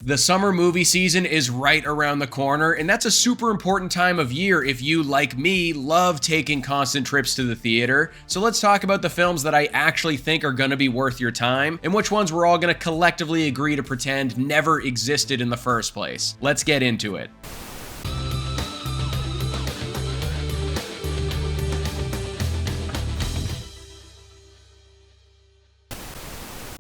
The summer movie season is right around the corner, and that's a super important time of year if you, like me, love taking constant trips to the theater. So let's talk about the films that I actually think are gonna be worth your time, and which ones we're all gonna collectively agree to pretend never existed in the first place. Let's get into it.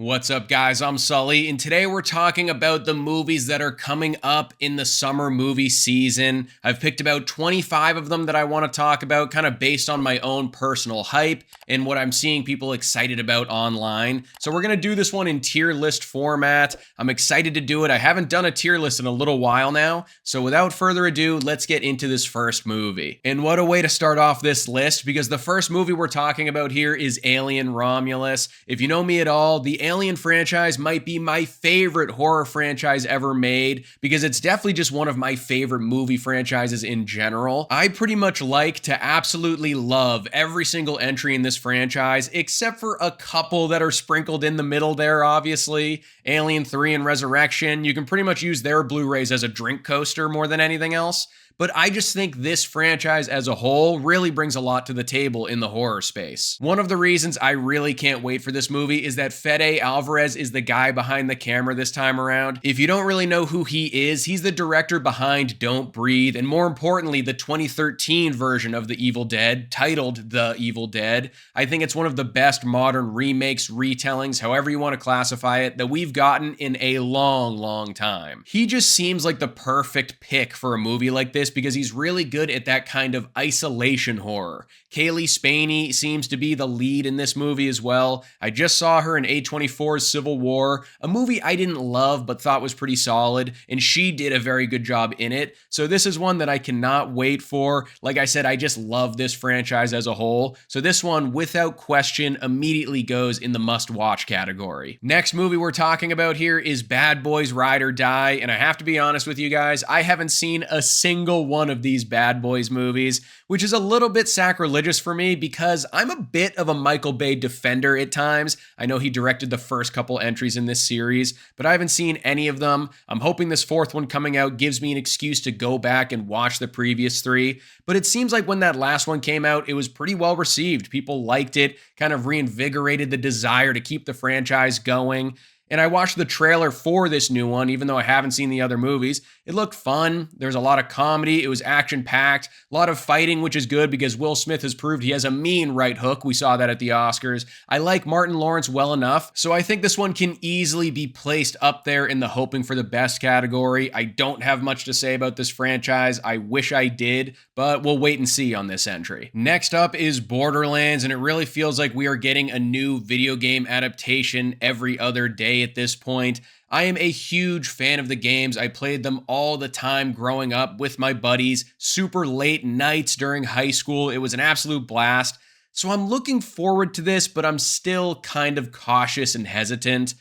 What's up, guys? I'm Sully, and today we're talking about the movies that are coming up in the summer movie season. I've picked about 25 of them that I want to talk about, kind of based on my own personal hype and what I'm seeing people excited about online. So we're going to do this one in tier list format. I'm excited to do it. I haven't done a tier list in a little while now, so without further ado, let's get into this first movie. And what a way to start off this list, because the first movie we're talking about here is Alien Romulus. If you know me at all, the Alien franchise might be my favorite horror franchise ever made, because it's definitely just one of my favorite movie franchises in general. I pretty much like to absolutely love every single entry in this franchise, except for a couple that are sprinkled in the middle there, obviously. Alien 3 and Resurrection, you can pretty much use their Blu-rays as a drink coaster more than anything else. But I just think this franchise as a whole really brings a lot to the table in the horror space. One of the reasons I really can't wait for this movie is that Fede Alvarez is the guy behind the camera this time around. If you don't really know who he is, he's the director behind Don't Breathe, and more importantly, the 2013 version of The Evil Dead, titled The Evil Dead. I think it's one of the best modern remakes, retellings, however you want to classify it, that we've gotten in a long time. He just seems like the perfect pick for a movie like this, because he's really good at that kind of isolation horror. Kaylee Spaney seems to be the lead in this movie as well. I just saw her in A24's Civil War, a movie I didn't love but thought was pretty solid, and she did a very good job in it. So this is one that I cannot wait for. Like I said, I just love this franchise as a whole. So this one, without question, immediately goes in the must-watch category. Next movie we're talking about here is Bad Boys Ride or Die, and I have to be honest with you guys, I haven't seen a single one of these Bad Boys movies, which is a little bit sacrilegious for me because I'm a bit of a Michael Bay defender at times. I know he directed the first couple entries in this series, but I haven't seen any of them. I'm hoping this fourth one coming out gives me an excuse to go back and watch the previous three, but it seems like when that last one came out, it was pretty well received. People liked it, kind of reinvigorated the desire to keep the franchise going. And I watched the trailer for this new one, even though I haven't seen the other movies. It looked fun. There's a lot of comedy. It was action-packed. A lot of fighting, which is good because Will Smith has proved he has a mean right hook. We saw that at the Oscars. I like Martin Lawrence well enough, so I think this one can easily be placed up there in the hoping for the best category. I don't have much to say about this franchise. I wish I did, but we'll wait and see on this entry. Next up is Borderlands, and it really feels like we are getting a new video game adaptation every other day at this point. I am a huge fan of the games. I played them all the time growing up with my buddies, super late nights during high school. It was an absolute blast. So I'm looking forward to this, but I'm still kind of cautious and hesitant.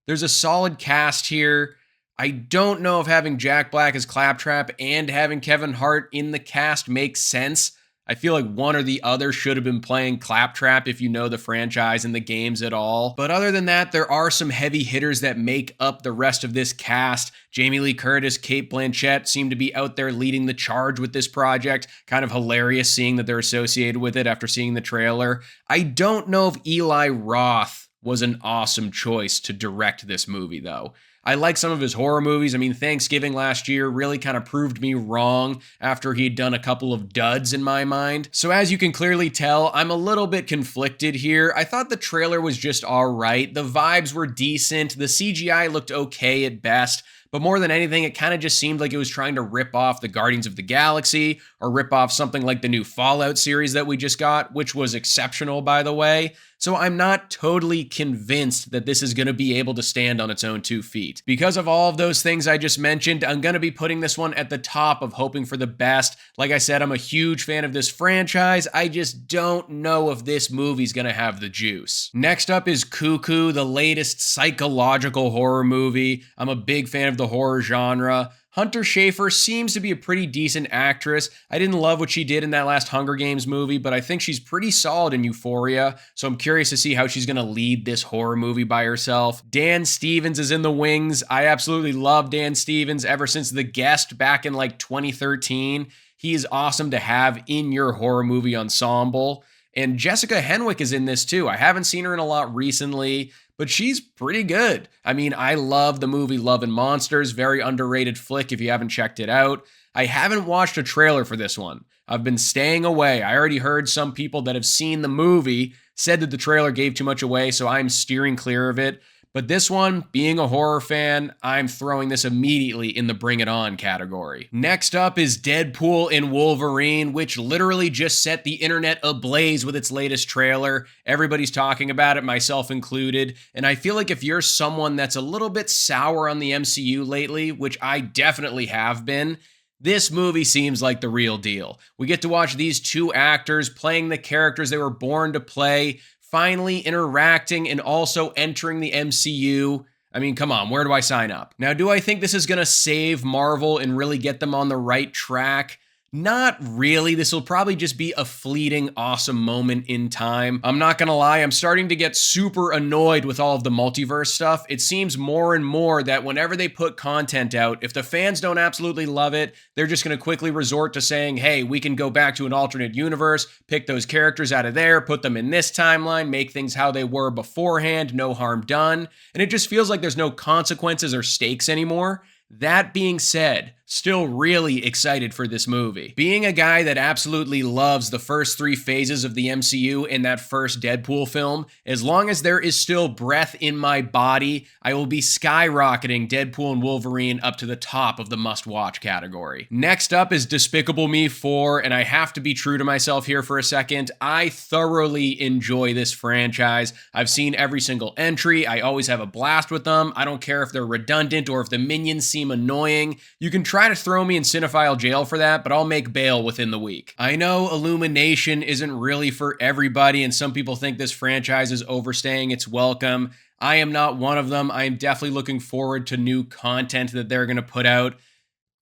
There's a solid cast here. I don't know if having Jack Black as Claptrap and having Kevin Hart in the cast makes sense. I feel like one or the other should have been playing Claptrap if you know the franchise and the games at all. But other than that, there are some heavy hitters that make up the rest of this cast. Jamie Lee Curtis, Cate Blanchett seem to be out there leading the charge with this project. Kind of hilarious seeing that they're associated with it after seeing the trailer. I don't know if Eli Roth was an awesome choice to direct this movie, though. I like some of his horror movies. I mean, Thanksgiving last year really kind of proved me wrong after he'd done a couple of duds in my mind. So as you can clearly tell, I'm a little bit conflicted here. I thought the trailer was just all right. The vibes were decent. The CGI looked okay at best. But more than anything, it kind of just seemed like it was trying to rip off the Guardians of the Galaxy or rip off something like the new Fallout series that we just got, which was exceptional, by the way. So I'm not totally convinced that this is going to be able to stand on its own 2 feet. Because of all of those things I just mentioned, I'm going to be putting this one at the top of hoping for the best. Like I said, I'm a huge fan of this franchise. I just don't know if this movie's going to have the juice. Next up is Cuckoo, the latest psychological horror movie. I'm a big fan of the the horror genre. Hunter Schafer seems to be a pretty decent actress. I didn't love what she did in that last Hunger Games movie, but I think she's pretty solid in Euphoria, so I'm curious to see how she's going to lead this horror movie by herself. Dan Stevens is in the wings. I absolutely love Dan Stevens ever since The Guest back in like 2013. He is awesome to have in your horror movie ensemble. And Jessica Henwick is in this too. I haven't seen her in a lot recently, but she's pretty good. I mean, I love the movie Love and Monsters, very underrated flick if you haven't checked it out. I haven't watched a trailer for this one. I've been staying away. I already heard some people that have seen the movie said that the trailer gave too much away, so I'm steering clear of it. But this one, being a horror fan, I'm throwing this immediately in the Bring It On category. Next up is Deadpool and Wolverine, which literally just set the internet ablaze with its latest trailer. Everybody's talking about it, myself included. And I feel like if you're someone that's a little bit sour on the MCU lately, which I definitely have been, this movie seems like the real deal. We get to watch these two actors playing the characters they were born to play, finally interacting and also entering the MCU. I mean, come on, where do I sign up? Now, do I think this is gonna save Marvel and really get them on the right track? Not really. This will probably just be a fleeting, awesome moment in time. I'm not gonna lie, I'm starting to get super annoyed with all of the multiverse stuff. It seems more and more that whenever they put content out, if the fans don't absolutely love it, they're just gonna quickly resort to saying, hey, we can go back to an alternate universe, pick those characters out of there, put them in this timeline, make things how they were beforehand, no harm done. And it just feels like there's no consequences or stakes anymore. That being said, still really excited for this movie. Being a guy that absolutely loves the first three phases of the MCU in that first Deadpool film, as long as there is still breath in my body, I will be skyrocketing Deadpool and Wolverine up to the top of the must-watch category. Next up is Despicable Me 4, and I have to be true to myself here for a second. I thoroughly enjoy this franchise. I've seen every single entry. I always have a blast with them. I don't care if they're redundant or if the minions seem annoying. You can try to throw me in cinephile jail for that, but I'll make bail within the week. I know Illumination isn't really for everybody, and some people think this franchise is overstaying its welcome. I am not one of them. I am definitely looking forward to new content that they're going to put out.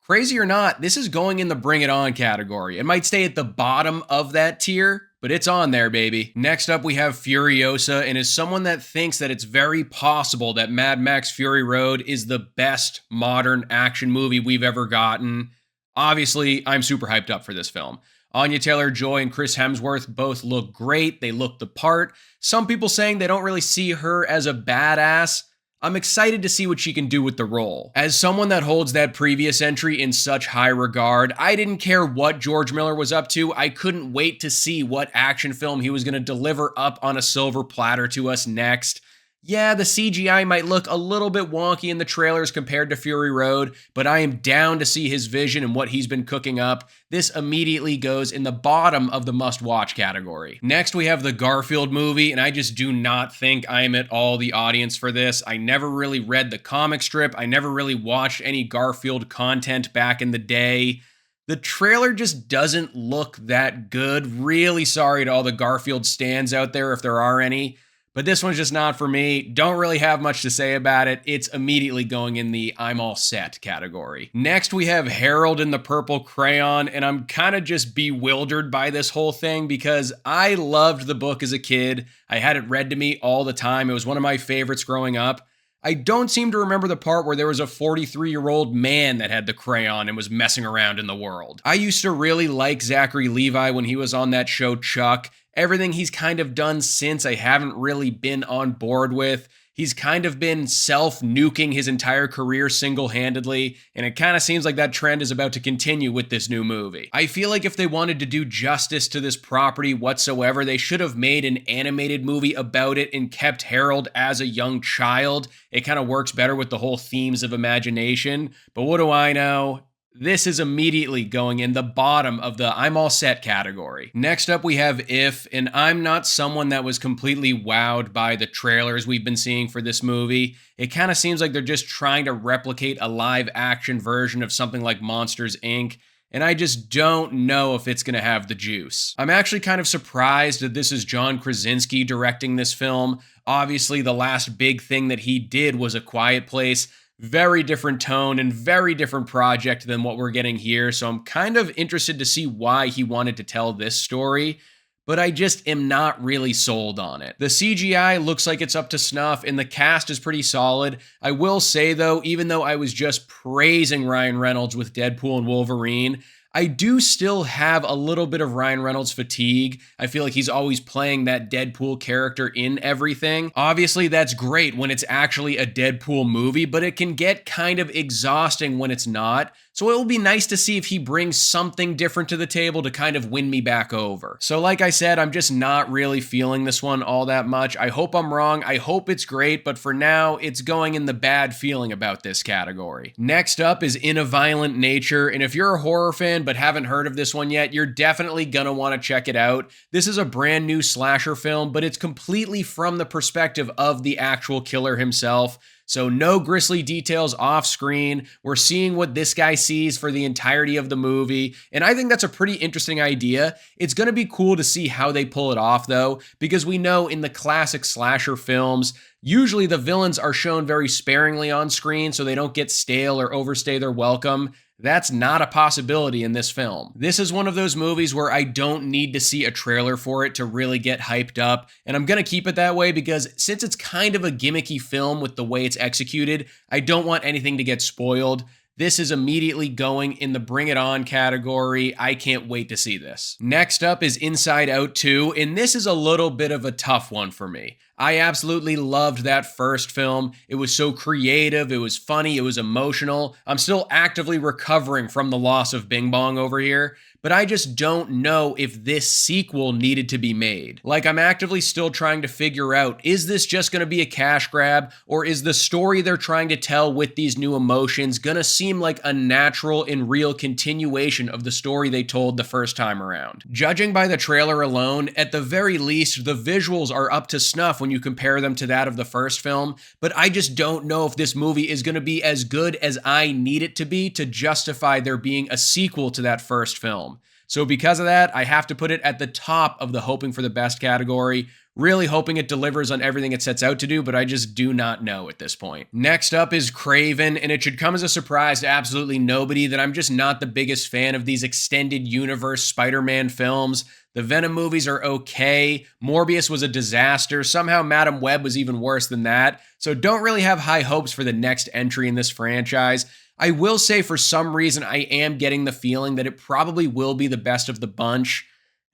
Crazy or not, this is going in the Bring It On category. It might stay at the bottom of that tier, but it's on there, baby. Next up, we have Furiosa, and as someone that thinks that it's very possible that Mad Max Fury Road is the best modern action movie we've ever gotten, obviously, I'm super hyped up for this film. Anya Taylor-Joy and Chris Hemsworth both look great. They look the part. Some people saying they don't really see her as a badass. I'm excited to see what she can do with the role. As someone that holds that previous entry in such high regard, I didn't care what George Miller was up to. I couldn't wait to see what action film he was going to deliver up on a silver platter to us next. Yeah, the CGI might look a little bit wonky in the trailers compared to Fury Road, but I am down to see his vision and what he's been cooking up. This immediately goes in the bottom of the must-watch category. Next, we have the Garfield movie, and I just do not think I am at all the audience for this. I never really read the comic strip. I never really watched any Garfield content back in the day. The trailer just doesn't look that good. Really sorry to all the Garfield stans out there if there are any. But this one's just not for me. Don't really have much to say about it. It's immediately going in the I'm all set category. Next, we have Harold and the Purple Crayon, and I'm kind of just bewildered by this whole thing because I loved the book as a kid. I had it read to me all the time. It was one of my favorites growing up. I don't seem to remember the part where there was a 43-year-old man that had the crayon and was messing around in the world. I used to really like Zachary Levi when he was on that show Chuck. Everything he's kind of done since, I haven't really been on board with. He's kind of been self-nuking his entire career single-handedly, and it kind of seems like that trend is about to continue with this new movie. I feel like if they wanted to do justice to this property whatsoever, they should have made an animated movie about it and kept Harold as a young child. It kind of works better with the whole themes of imagination, but what do I know? This is immediately going in the bottom of the I'm all set category. Next up, we have If, and I'm not someone that was completely wowed by the trailers we've been seeing for this movie. It kind of seems like they're just trying to replicate a live action version of something like Monsters, Inc., and I just don't know if it's going to have the juice. I'm actually kind of surprised that this is John Krasinski directing this film. Obviously, the last big thing that he did was A Quiet Place. Very different tone and very different project than what we're getting here. So I'm kind of interested to see why he wanted to tell this story, but I just am not really sold on it. The CGI looks like it's up to snuff and the cast is pretty solid. I will say though, even though I was just praising Ryan Reynolds with Deadpool and Wolverine, I do still have a little bit of Ryan Reynolds fatigue. I feel like he's always playing that Deadpool character in everything. Obviously, that's great when it's actually a Deadpool movie, but it can get kind of exhausting when it's not. So it will be nice to see if he brings something different to the table to kind of win me back over. So like I said, I'm just not really feeling this one all that much. I hope I'm wrong. I hope it's great, but for now, it's going in the bad feeling about this category. Next up is In a Violent Nature, and if you're a horror fan but haven't heard of this one yet, you're definitely gonna want to check it out. This is a brand new slasher film, but it's completely from the perspective of the actual killer himself. So no grisly details off screen. We're seeing what this guy sees for the entirety of the movie. And I think that's a pretty interesting idea. It's going to be cool to see how they pull it off though, because we know in the classic slasher films, usually the villains are shown very sparingly on screen so they don't get stale or overstay their welcome. That's not a possibility in this film. This is one of those movies where I don't need to see a trailer for it to really get hyped up, and I'm gonna keep it that way because since it's kind of a gimmicky film with the way it's executed, I don't want anything to get spoiled. This is immediately going in the Bring It On category. I can't wait to see this. Next up is Inside Out 2, and this is a little bit of a tough one for me. I absolutely loved that first film. It was so creative, it was funny, it was emotional. I'm still actively recovering from the loss of Bing Bong over here, but I just don't know if this sequel needed to be made. Like, I'm actively still trying to figure out, is this just gonna be a cash grab, or is the story they're trying to tell with these new emotions gonna seem like a natural and real continuation of the story they told the first time around? Judging by the trailer alone, at the very least, the visuals are up to snuff when you compare them to that of the first film, but I just don't know if this movie is gonna be as good as I need it to be to justify there being a sequel to that first film. So because of that, I have to put it at the top of the hoping for the best category, really hoping it delivers on everything it sets out to do, but I just do not know at this point. Next up is Kraven, and it should come as a surprise to absolutely nobody that I'm just not the biggest fan of these extended universe Spider-Man films. The Venom movies are okay. Morbius was a disaster. Somehow Madam Web was even worse than that. So don't really have high hopes for the next entry in this franchise. I will say for some reason I am getting the feeling that it probably will be the best of the bunch.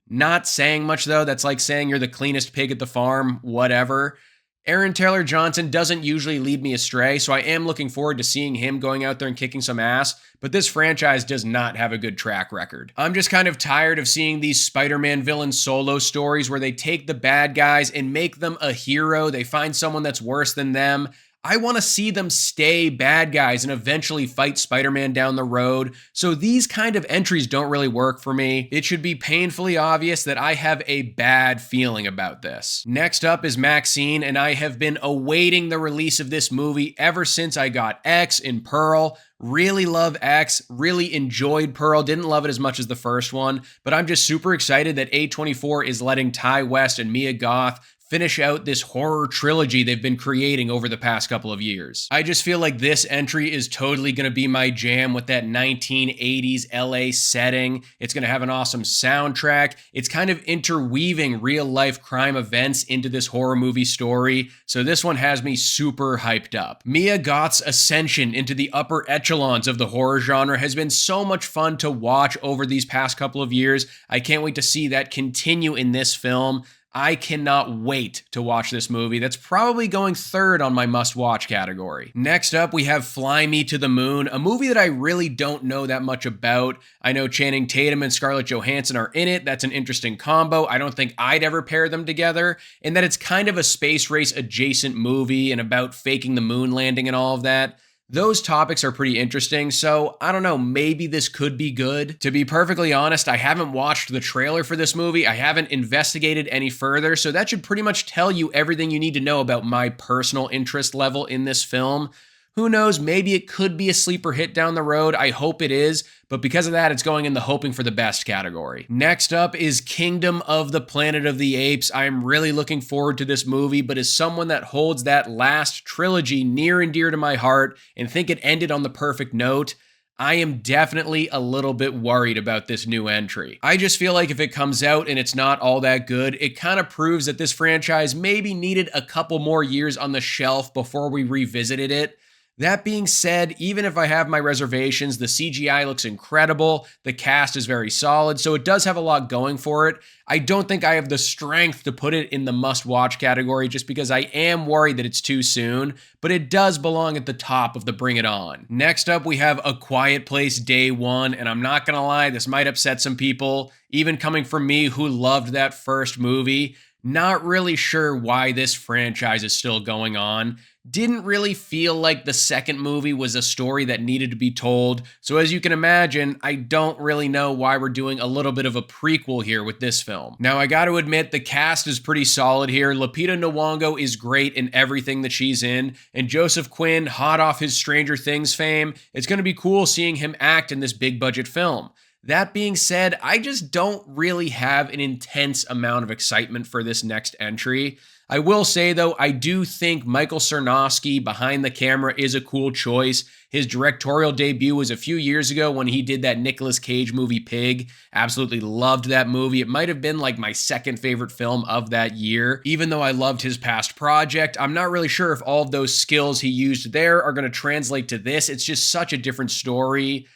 Not saying much though, that's like saying you're the cleanest pig at the farm, whatever. Aaron Taylor Johnson doesn't usually lead me astray, so I am looking forward to seeing him going out there and kicking some ass, but this franchise does not have a good track record. I'm just kind of tired of seeing these Spider-Man villain solo stories where they take the bad guys and make them a hero, they find someone that's worse than them. I want to see them stay bad guys and eventually fight Spider-Man down the road, so these kind of entries don't really work for me. It should be painfully obvious that I have a bad feeling about this. Next up is maxxxine, and I have been awaiting the release of this movie ever since I got X and Pearl. Really love X, really enjoyed Pearl, didn't love it as much as the first one, but I'm just super excited that A24 is letting Ty West and Mia Goth finish out this horror trilogy they've been creating over the past couple of years. I just feel like this entry is totally gonna be my jam with that 1980s LA setting. It's gonna have an awesome soundtrack. It's kind of interweaving real life crime events into this horror movie story. So this one has me super hyped up. Mia Goth's ascension into the upper echelons of the horror genre has been so much fun to watch over these past couple of years. I can't wait to see that continue in this film. I cannot wait to watch this movie. That's probably going third on my must-watch category. Next up, we have Fly Me to the Moon, a movie that I really don't know that much about. I know Channing Tatum and Scarlett Johansson are in it. That's an interesting combo. I don't think I'd ever pair them together. And that it's kind of a space race adjacent movie and about faking the moon landing and all of that. Those topics are pretty interesting, so I don't know, maybe this could be good. To be perfectly honest, I haven't watched the trailer for this movie. I haven't investigated any further, so that should pretty much tell you everything you need to know about my personal interest level in this film. Who knows, maybe it could be a sleeper hit down the road. I hope it is, but because of that, it's going in the hoping for the best category. Next up is Kingdom of the Planet of the Apes. I'm really looking forward to this movie, but as someone that holds that last trilogy near and dear to my heart and think it ended on the perfect note, I am definitely a little bit worried about this new entry. I just feel like if it comes out and it's not all that good, it kind of proves that this franchise maybe needed a couple more years on the shelf before we revisited it. That being said, even if I have my reservations, the CGI looks incredible, the cast is very solid, so it does have a lot going for it. I don't think I have the strength to put it in the must-watch category just because I am worried that it's too soon, but it does belong at the top of the Bring It On. Next up, we have A Quiet Place Day One, and I'm not gonna lie, this might upset some people, even coming from me who loved that first movie. Not really sure why this franchise is still going on. Didn't really feel like the second movie was a story that needed to be told. So as you can imagine, I don't really know why we're doing a little bit of a prequel here with this film. Now, I got to admit, the cast is pretty solid here. Lupita Nyong'o is great in everything that she's in, and Joseph Quinn, hot off his Stranger Things fame, it's going to be cool seeing him act in this big budget film. That being said, I just don't really have an intense amount of excitement for this next entry. I will say, though, I do think Michael Sarnowski behind the camera is a cool choice. His directorial debut was a few years ago when he did that Nicolas Cage movie, Pig. Absolutely loved that movie. It might have been like my second favorite film of that year. Even though I loved his past project, I'm not really sure if all of those skills he used there are going to translate to this. It's just such a different story.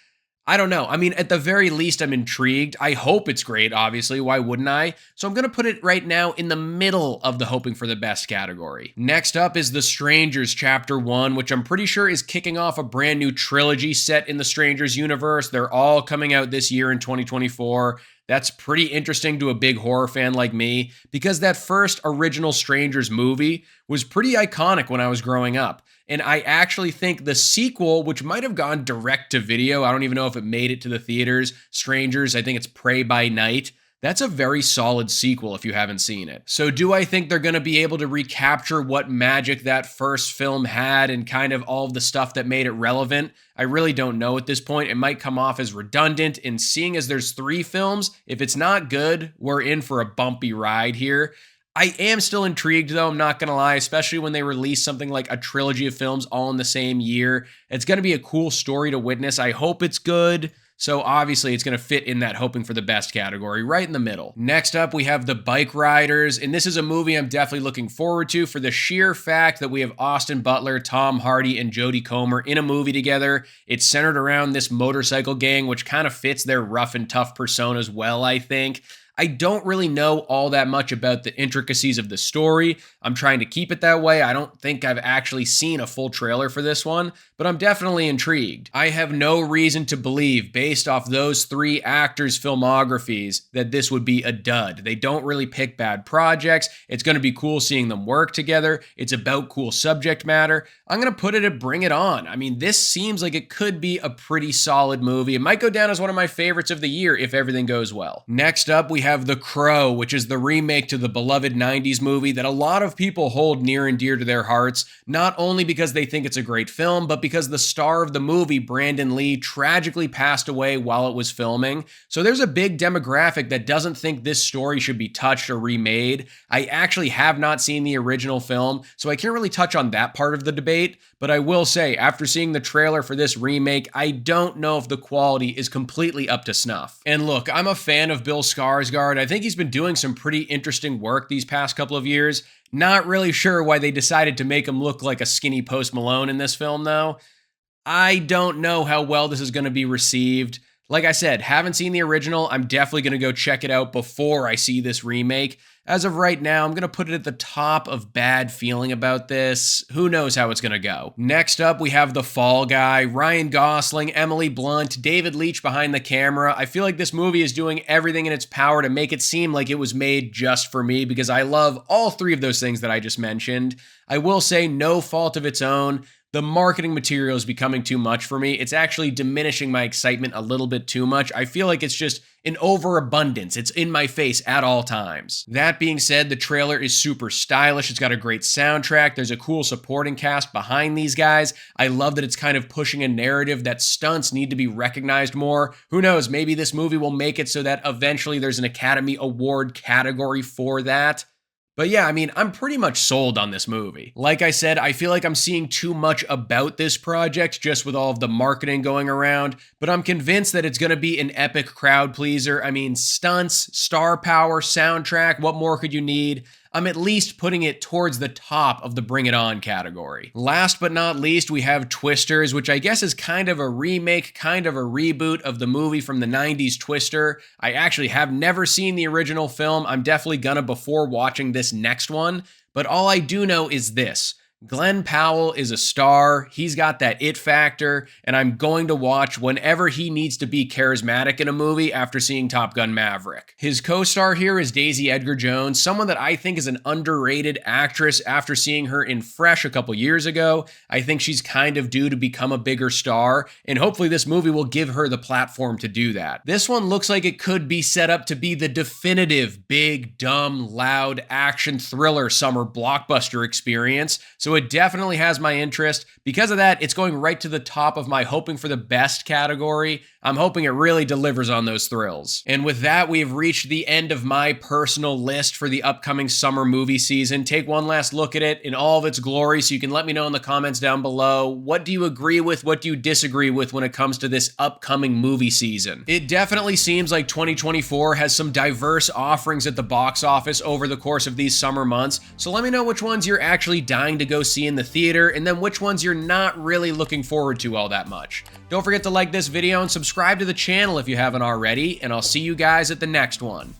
I don't know. I mean, at the very least, I'm intrigued. I hope it's great, obviously. Why wouldn't I? So I'm going to put it right now in the middle of the hoping for the best category. Next up is The Strangers Chapter 1, which I'm pretty sure is kicking off a brand new trilogy set in the Strangers universe. They're all coming out this year in 2024. That's pretty interesting to a big horror fan like me, because that first original Strangers movie was pretty iconic when I was growing up. And I actually think the sequel, which might have gone direct to video, I don't even know if it made it to the theaters, Strangers, I think it's Prey by Night, that's a very solid sequel if you haven't seen it. So do I think they're going to be able to recapture what magic that first film had and kind of all of the stuff that made it relevant? I really don't know at this point. It might come off as redundant, and seeing as there's 3 films, if it's not good, we're in for a bumpy ride here. I am still intrigued, though, I'm not going to lie, especially when they release something like a trilogy of films all in the same year. It's going to be a cool story to witness. I hope it's good. So obviously it's going to fit in that hoping for the best category, right in the middle. Next up, we have The Bikeriders, and this is a movie I'm definitely looking forward to for the sheer fact that we have Austin Butler, Tom Hardy, and Jodie Comer in a movie together. It's centered around this motorcycle gang, which kind of fits their rough and tough personas well, I think. I don't really know all that much about the intricacies of the story. I'm trying to keep it that way. I don't think I've actually seen a full trailer for this one, but I'm definitely intrigued. I have no reason to believe, based off those 3 actors' filmographies, that this would be a dud. They don't really pick bad projects. It's going to be cool seeing them work together. It's about cool subject matter. I'm going to put it at Bring It On. I mean, this seems like it could be a pretty solid movie. It might go down as one of my favorites of the year if everything goes well. Next up, we have The Crow, which is the remake to the beloved 90s movie that a lot of people hold near and dear to their hearts, not only because they think it's a great film, but because the star of the movie, Brandon Lee, tragically passed away while it was filming. So there's a big demographic that doesn't think this story should be touched or remade. I actually have not seen the original film, so I can't really touch on that part of the debate, but I will say, after seeing the trailer for this remake, I don't know if the quality is completely up to snuff. And look, I'm a fan of Bill Skarsgård. I think he's been doing some pretty interesting work these past couple of years. Not really sure why they decided to make him look like a skinny Post Malone in this film, though. I don't know how well this is going to be received. Like I said, haven't seen the original. I'm definitely going to go check it out before I see this remake. As of right now, I'm going to put it at the top of bad feeling about this. Who knows how it's going to go. Next up, we have The Fall Guy, Ryan Gosling, Emily Blunt, David Leitch behind the camera. I feel like this movie is doing everything in its power to make it seem like it was made just for me, because I love all 3 of those things that I just mentioned. I will say, no fault of its own. the marketing material is becoming too much for me. It's actually diminishing my excitement a little bit too much. I feel like it's just an overabundance. It's in my face at all times. That being said, the trailer is super stylish. It's got a great soundtrack. There's a cool supporting cast behind these guys. I love that it's kind of pushing a narrative that stunts need to be recognized more. Who knows, maybe this movie will make it so that eventually there's an Academy Award category for that. But yeah, I mean, I'm pretty much sold on this movie. Like I said, I feel like I'm seeing too much about this project just with all of the marketing going around, but I'm convinced that it's going to be an epic crowd pleaser. I mean, stunts, star power, soundtrack, what more could you need? I'm at least putting it towards the top of the Bring It On category. Last but not least, we have Twisters, which I guess is kind of a remake, kind of a reboot of the movie from the 90s Twister. I actually have never seen the original film. I'm definitely gonna before watching this next one, but all I do know is this. Glenn Powell is a star, he's got that it factor, and I'm going to watch whenever he needs to be charismatic in a movie after seeing Top Gun Maverick. His co-star here is Daisy Edgar-Jones, someone that I think is an underrated actress after seeing her in Fresh a couple years ago. I think she's kind of due to become a bigger star, and hopefully this movie will give her the platform to do that. This one looks like it could be set up to be the definitive big, dumb, loud action thriller summer blockbuster experience, so it definitely has my interest. Because of that, it's going right to the top of my hoping for the best category. I'm hoping it really delivers on those thrills. And with that, we have reached the end of my personal list for the upcoming summer movie season. Take one last look at it in all of its glory so you can let me know in the comments down below. What do you agree with? What do you disagree with when it comes to this upcoming movie season? It definitely seems like 2024 has some diverse offerings at the box office over the course of these summer months. So let me know which ones you're actually dying to go see in the theater, and then which ones you're not really looking forward to all that much. Don't forget to like this video and subscribe to the channel if you haven't already, and I'll see you guys at the next one.